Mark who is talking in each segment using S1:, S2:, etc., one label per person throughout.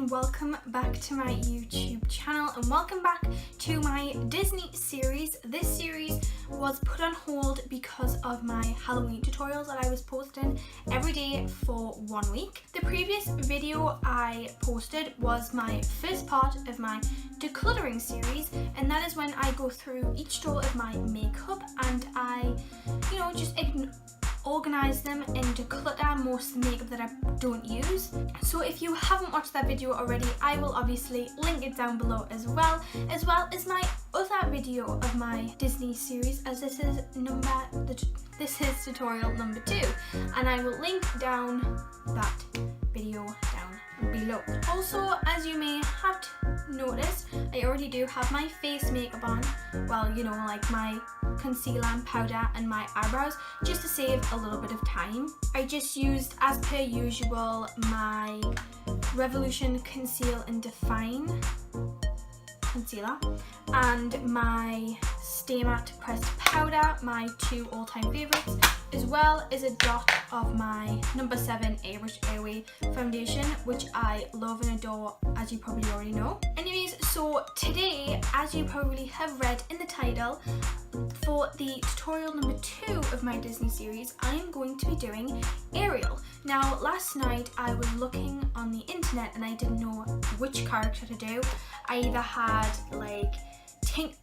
S1: and welcome back to my YouTube channel and welcome back to my Disney series. This series was put on hold because of my Halloween tutorials that I was posting every day for 1 week. The previous video I posted was my first part of my decluttering series, and that is when I go through each drawer of my makeup and I, just organize them and declutter most of the makeup that I don't use. So if you haven't watched that video already, I will obviously link it down below as well as my other video of my Disney series, as this is tutorial number 2, and I will link down that video down below. Also, as you may have noticed, I already do have my face makeup on, well, like my concealer and powder and my eyebrows, just to save a little bit of time. I just used, as per usual, my Revolution Conceal and Define concealer and my Stay Matte Pressed Powder, my 2 all-time favourites, as well as a dot of my number 7 Airbrush Airway foundation, which I love and adore, as you probably already know. Anyways, so today, as you probably have read in the title, for the tutorial number 2 of my Disney series, I am going to be doing Ariel. Now, last night I was looking on the internet and I didn't know which character to do. I either had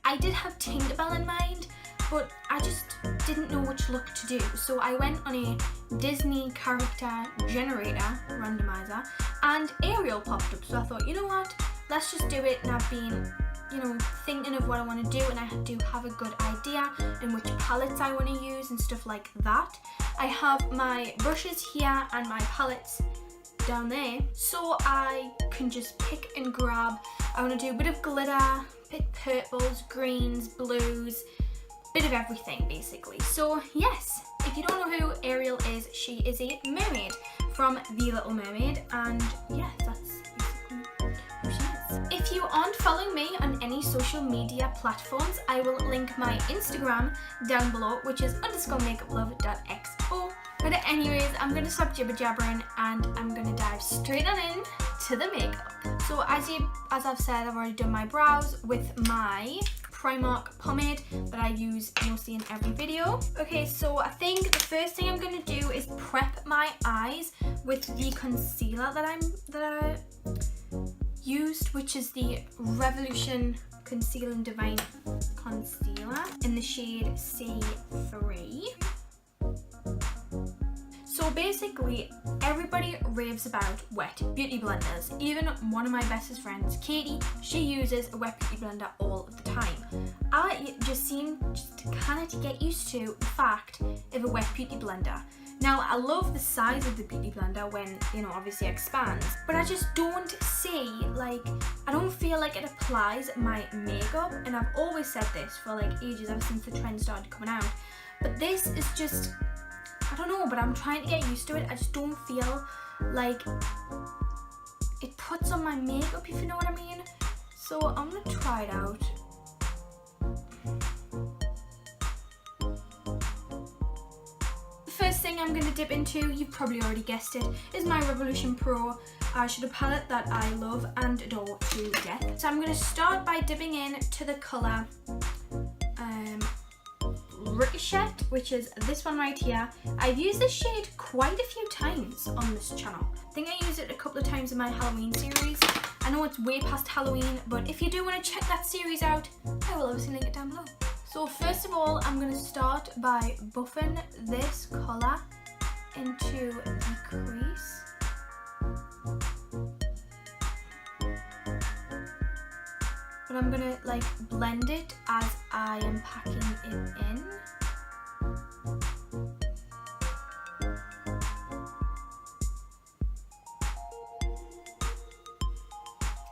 S1: I did have Tinkerbell in mind, but I just didn't know which look to do. So I went on a Disney character generator randomizer and Ariel popped up. So I thought, you know what, let's just do it. And I've been thinking of what I want to do, and I do have a good idea in which palettes I want to use and stuff like that. I have my brushes here and my palettes down there, so I can just pick and grab. I want to do a bit of glitter, bit purples, greens, blues, bit of everything basically. So yes, if you don't know who Ariel is, she is a mermaid from The Little Mermaid, and yes, that's who she is. If you aren't following me on any social media platforms, I will link my Instagram down below, which is _makeuplove.xo. But anyways, I'm going to stop jibber jabbering and I'm going to dive straight on in to the makeup. So as I've said, I've already done my brows with my Primark pomade that I use mostly in every video. Okay, so I think the first thing I'm going to do is prep my eyes with the concealer that I used, which is the Revolution Conceal and Divine Concealer in the shade C3. So basically, everybody raves about wet beauty blenders. Even one of my bestest friends, Katie, she uses a wet beauty blender all the time. I just seem to kind of get used to the fact of a wet beauty blender. Now, I love the size of the beauty blender when, obviously expands, but I just don't I don't feel like it applies my makeup, and I've always said this for ages, ever since the trend started coming out. But this is just, I don't know, but I'm trying to get used to it. I just don't feel like it puts on my makeup, if you know what I mean. So I'm gonna try it out. The first thing I'm gonna dip into, you've probably already guessed it, is my Revolution Pro eyeshadow palette that I love and adore to death. So I'm gonna start by dipping in to the colour Ricochet, which is this one right here. I've used this shade quite a few times on this channel. I think I used it a couple of times in my Halloween series. I know it's way past Halloween, but if you do want to check that series out, I will obviously link it down below. So first of all, I'm going to start by buffing this colour into the crease. But I'm gonna blend it as I am packing it in.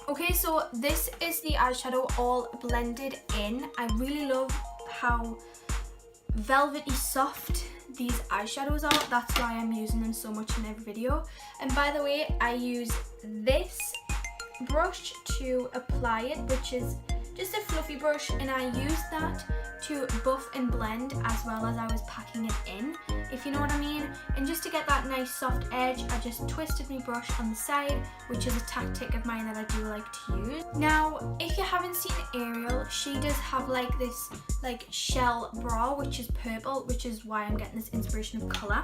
S1: Okay, so this is the eyeshadow all blended in. I really love how velvety soft these eyeshadows are. That's why I'm using them so much in every video. And by the way, I use this brush to apply it, which is just a fluffy brush, and I used that to buff and blend as well as I was packing it in, if you know what I mean. And just to get that nice soft edge, I just twisted my brush on the side, which is a tactic of mine that I do like to use. Now, if you haven't seen Ariel, she does have like this like shell brow, which is purple, which is why I'm getting this inspiration of colour.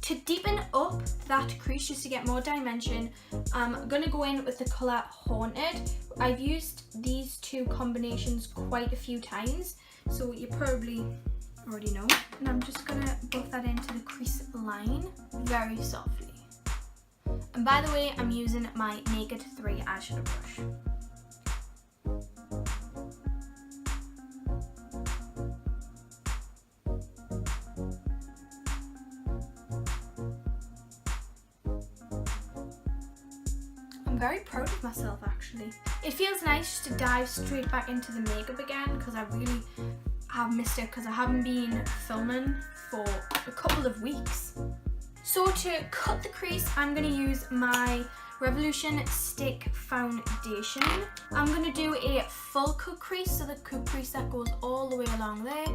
S1: To deepen up that crease, just to get more dimension, I'm going to go in with the colour Haunted. I've used these two combinations quite a few times, so you probably already know. And I'm just going to buff that into the crease line very softly. And by the way, I'm using my Naked 3 eyeshadow brush. I'm very proud of myself actually. It feels nice to dive straight back into the makeup again, because I really have missed it because I haven't been filming for a couple of weeks. So to cut the crease, I'm going to use my Revolution Stick Foundation. I'm going to do a full cut crease, so the cut crease that goes all the way along there.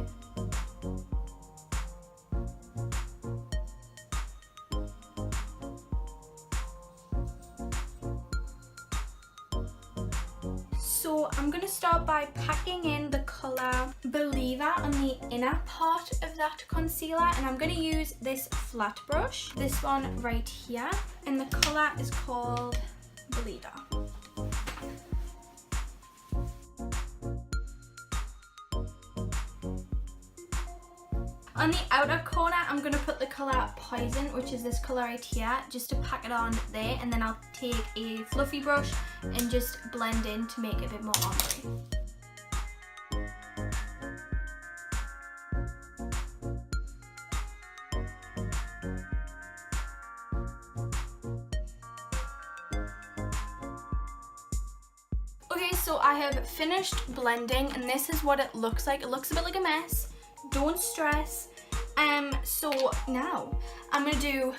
S1: So I'm going to start by packing in the colour Believer on the inner part of that concealer, and I'm going to use this flat brush, this one right here, and the colour is called Believer. On the outer corner, I'm going to put the colour Poison, which is this colour right here, just to pack it on there, and then I'll take a fluffy brush and just blend in to make it a bit more ombre. Okay, so I have finished blending, and this is what it looks like. It looks a bit like a mess. Don't stress. So now I'm gonna do,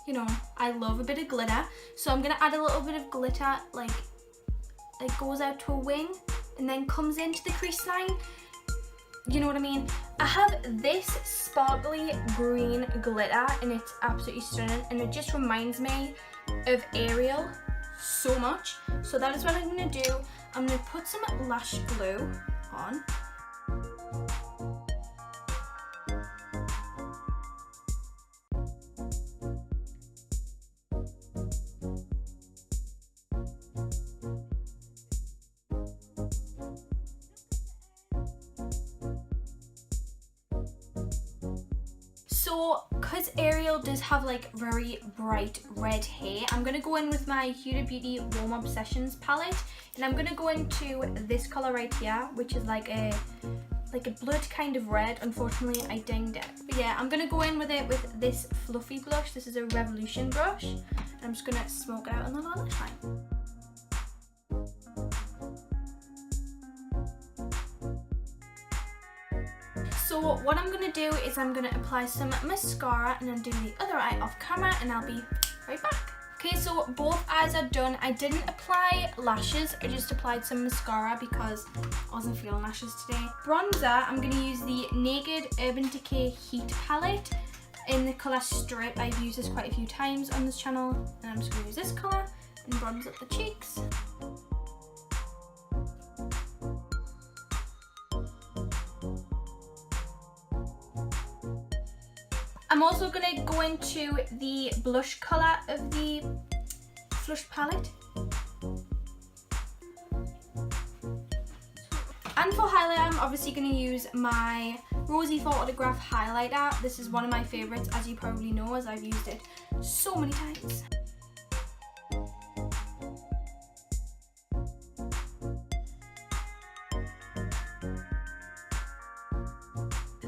S1: you know, I love a bit of glitter, so I'm gonna add a little bit of glitter, like goes out to a wing and then comes into the crease line. You know what I mean? I have this sparkly green glitter and it's absolutely stunning, and it just reminds me of Ariel so much. So that is what I'm gonna do. I'm gonna put some lash glue on. So, because Ariel does have like very bright red hair, I'm going to go in with my Huda Beauty Warm Obsessions palette, and I'm going to go into this colour right here, which is like a blood kind of red. Unfortunately, I dinged it. But yeah, I'm going to go in with it with this fluffy blush. This is a Revolution brush. And I'm just going to smoke it out on the lower lash line. So what I'm going to do is I'm going to apply some mascara and then do the other eye off camera, and I'll be right back. Okay, so both eyes are done. I didn't apply lashes, I just applied some mascara because I wasn't feeling lashes today. Bronzer, I'm going to use the Naked Urban Decay Heat palette in the colour Strip. I've used this quite a few times on this channel, and I'm just going to use this colour and bronze up the cheeks. I'm also going to go into the blush colour of the Flush palette. And for highlighter, I'm obviously going to use my Rosy Photograph highlighter. This is one of my favourites, as you probably know, as I've used it so many times.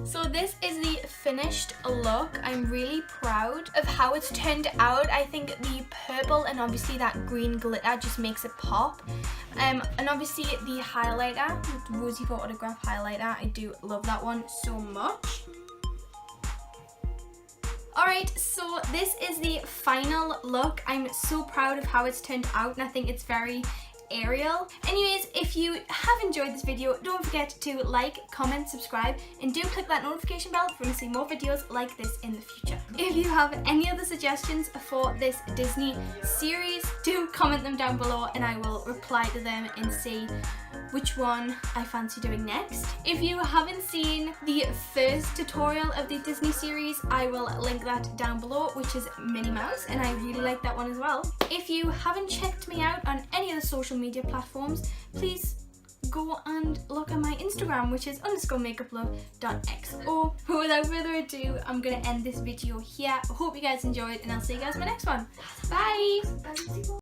S1: So this is the finished look. I'm really proud of how it's turned out. I think the purple and obviously that green glitter just makes it pop. And obviously the highlighter, the Rosy Photograph highlighter, I do love that one so much. Alright, so this is the final look. I'm so proud of how it's turned out, and I think it's very Ariel. Anyways, if you have enjoyed this video, don't forget to like, comment, subscribe, and do click that notification bell if you want to see more videos like this in the future. If you have any other suggestions for this Disney series, do comment them down below and I will reply to them and see which one I fancy doing next. If you haven't seen the first tutorial of the Disney series, I will link that down below, which is Minnie Mouse, and I really like that one as well. If you haven't checked me out on any of the social media platforms, please go and look at my Instagram, which is _makeuplook.xo. But without further ado, I'm gonna end this video here. I hope you guys enjoyed and I'll see you guys in my next one. Bye!